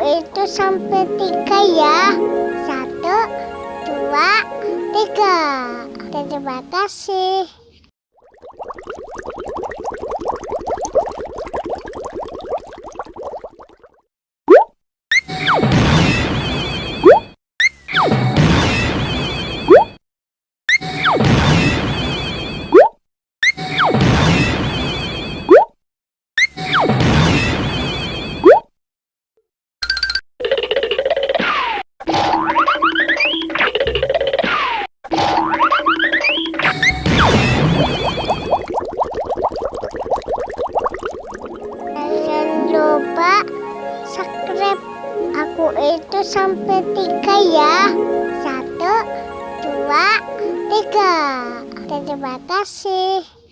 itu sampai 3 ya. 1, 2, 3. Terima kasih. Jangan lupa subscribe aku itu sampai 3 ya. 1, 2, 3. Terima kasih.